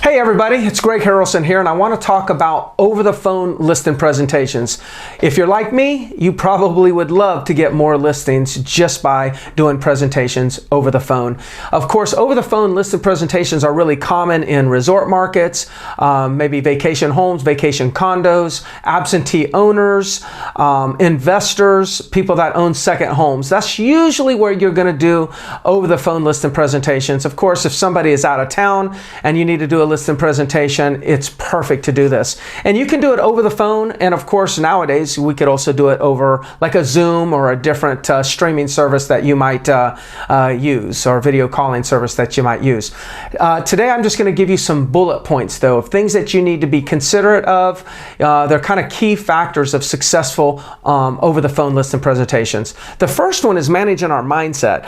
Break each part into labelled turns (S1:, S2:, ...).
S1: Hey everybody, it's Greg Harrelson here, and I want to talk about over-the-phone listing presentations. If you're like me, you probably would love to get more listings just by doing presentations over the phone. Of course, over-the-phone listed presentations are really common in resort markets, maybe vacation homes, vacation condos, absentee owners, investors, people that own second homes. That's usually where you're going to do over-the-phone listing presentations. Of course, if somebody is out of town and you need to do a listing presentation, it's perfect to do this. And you can do it over the phone, and of course nowadays we could also do it over like a Zoom or a different streaming service that you might use, or video calling service that you might use. Today I'm just going to give you some bullet points though of things that you need to be considerate of. They're kind of key factors of successful over the phone listing presentations. The first one is managing our mindset,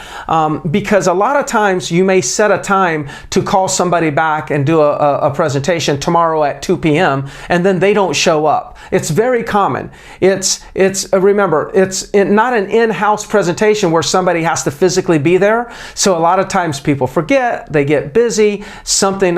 S1: because a lot of times you may set a time to call somebody back and do a presentation tomorrow at 2 p.m. and then they don't show up. It's very common. Remember, it's not an in-house presentation where somebody has to physically be there. So a lot of times people forget, they get busy, something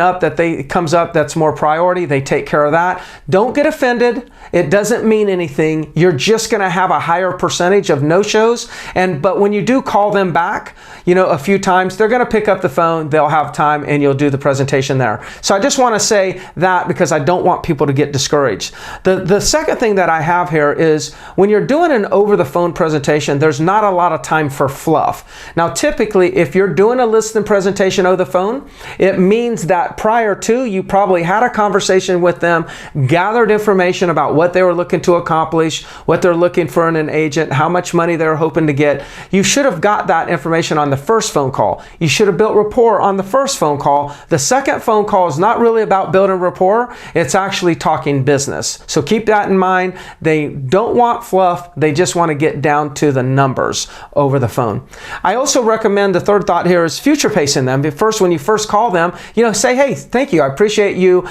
S1: comes up that's more priority, they take care of that. Don't get offended. It doesn't mean anything. You're just going to have a higher percentage of no-shows. But when you do call them back, a few times, they're going to pick up the phone, they'll have time, and you'll do the presentation there. So I just want to say that because I don't want people to get discouraged. The second thing that I have here is when you're doing an over-the-phone presentation, there's not a lot of time for fluff. Now, typically, if you're doing a listing presentation over the phone, it means that prior to, you probably had a conversation with them, gathered information about what they were looking to accomplish, what they're looking for in an agent, how much money they're hoping to get. You should have got that information on the first phone call. You should have built rapport on the first phone call. The second phone call is not really about building rapport. It's actually talking business. So keep that in mind. They don't want fluff. They just want to get down to the numbers over the phone. I also recommend, the third thought here is future pacing them. First, when you first call them, say, hey, thank you. I appreciate you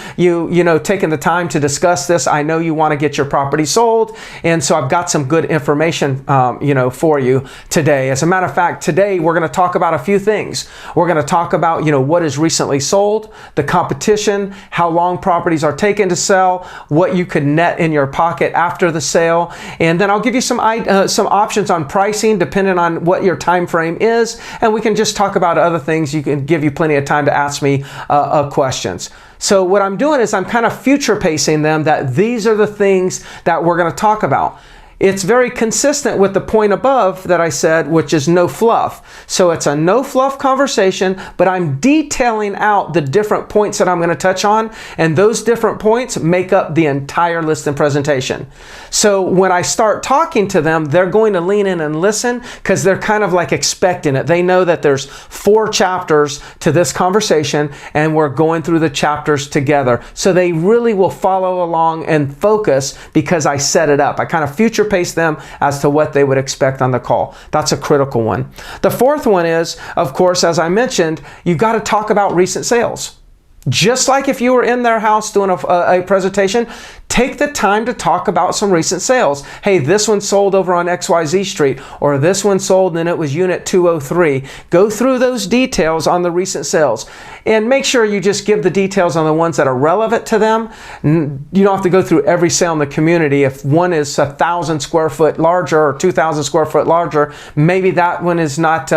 S1: taking the time to discuss this. I know you want to get your property sold, and so I've got some good information, for you today. As a matter of fact, today we're going to talk about a few things. We're going to talk about, what is recently sold, the competition, how long properties are taken to sell, what you could net in your pocket after the sale, and then I'll give you some options on pricing depending on what your time frame is, and we can just talk about other things. You can give you plenty of time to ask me questions. So what I'm doing is I'm kind of future pacing them that these are the things that we're going to talk about. It's very consistent with the point above that I said, which is no fluff. So it's a no fluff conversation, but I'm detailing out the different points that I'm going to touch on, and those different points make up the entire listing presentation. So when I start talking to them, they're going to lean in and listen because they're kind of like expecting it. They know that there's 4 chapters to this conversation and we're going through the chapters together. So they really will follow along and focus because I set it up. I kind of future pace them as to what they would expect on the call. That's a critical one. The fourth one is, of course, as I mentioned, you got to talk about recent sales. Just like if you were in their house doing a presentation, take the time to talk about some recent sales. Hey, this one sold over on XYZ Street, or this one sold and it was unit 203. Go through those details on the recent sales and make sure you just give the details on the ones that are relevant to them. You don't have to go through every sale in the community. If one is 1,000 square foot larger or 2,000 square foot larger, maybe that one is not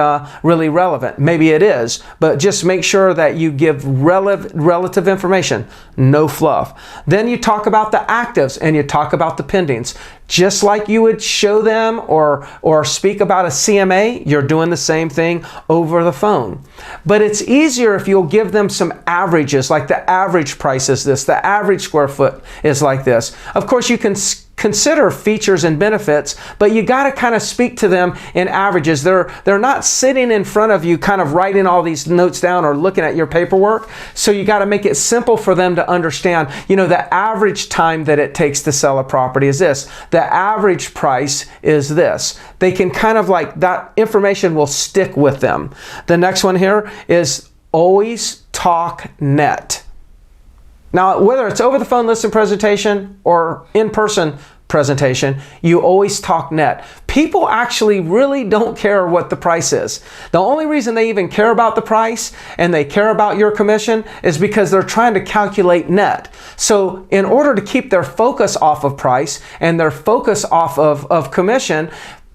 S1: really relevant. Maybe it is, but just make sure that you give relative information, no fluff. Then you talk about the actives and you talk about the pendings. Just like you would show them or speak about a CMA, you're doing the same thing over the phone. But it's easier if you'll give them some averages, like the average price is this, the average square foot is like this. Of course, you can consider features and benefits, but you got to kind of speak to them in averages. They're not sitting in front of you kind of writing all these notes down or looking at your paperwork. So you got to make it simple for them to understand, the average time that it takes to sell a property is this. The average price is this. They can kind of that information will stick with them. The next one here is always talk net. Now, whether it's over the phone listing presentation or in person presentation, you always talk net. People actually really don't care what the price is. The only reason they even care about the price and they care about your commission is because they're trying to calculate net. So in order to keep their focus off of price and their focus off of commission,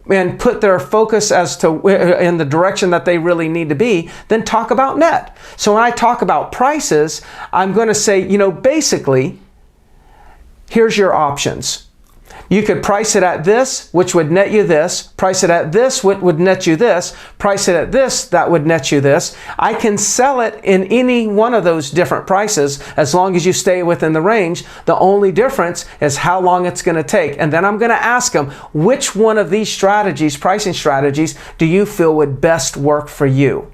S1: and put their focus as to in the direction that they really need to be, then talk about net. So when I talk about prices, I'm going to say, basically, here's your options. You could price it at this, which would net you this. Price it at this, which would net you this. Price it at this, that would net you this. I can sell it in any one of those different prices as long as you stay within the range. The only difference is how long it's going to take. And then I'm going to ask them, which one of these strategies, pricing strategies, do you feel would best work for you?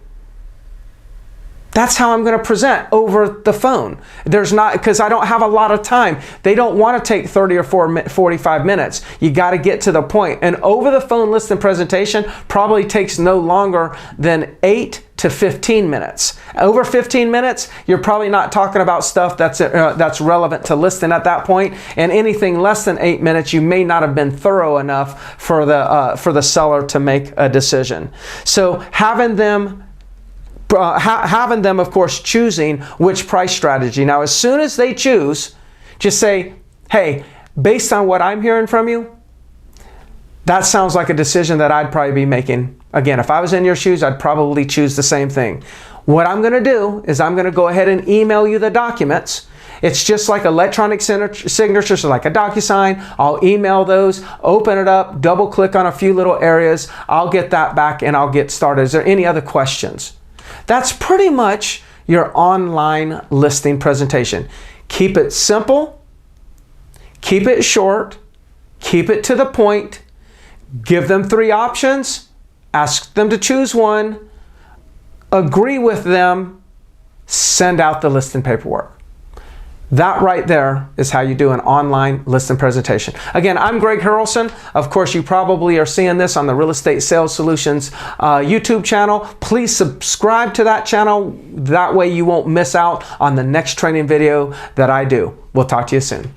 S1: That's how I'm going to present over the phone. Because I don't have a lot of time. They don't want to take 30 or 45 minutes. You got to get to the point. And over the phone listing presentation probably takes no longer than 8 to 15 minutes. Over 15 minutes, you're probably not talking about stuff that's relevant to listing at that point. And anything less than 8 minutes, you may not have been thorough enough for the seller to make a decision. So having them, of course, choosing which price strategy. Now, as soon as they choose, just say, hey, based on what I'm hearing from you, that sounds like a decision that I'd probably be making. Again, if I was in your shoes, I'd probably choose the same thing. What I'm going to do is I'm going to go ahead and email you the documents. It's just like electronic signatures, so like a DocuSign. I'll email those, open it up, double click on a few little areas. I'll get that back and I'll get started. Is there any other questions? That's pretty much your online listing presentation. Keep it simple, keep it short, keep it to the point, give them 3 options, ask them to choose one, agree with them, send out the listing paperwork. That right there is how you do an online listing presentation. Again, I'm Greg Harrelson. Of course, you probably are seeing this on the Real Estate Sales Solutions YouTube channel. Please subscribe to that channel. That way you won't miss out on the next training video that I do. We'll talk to you soon.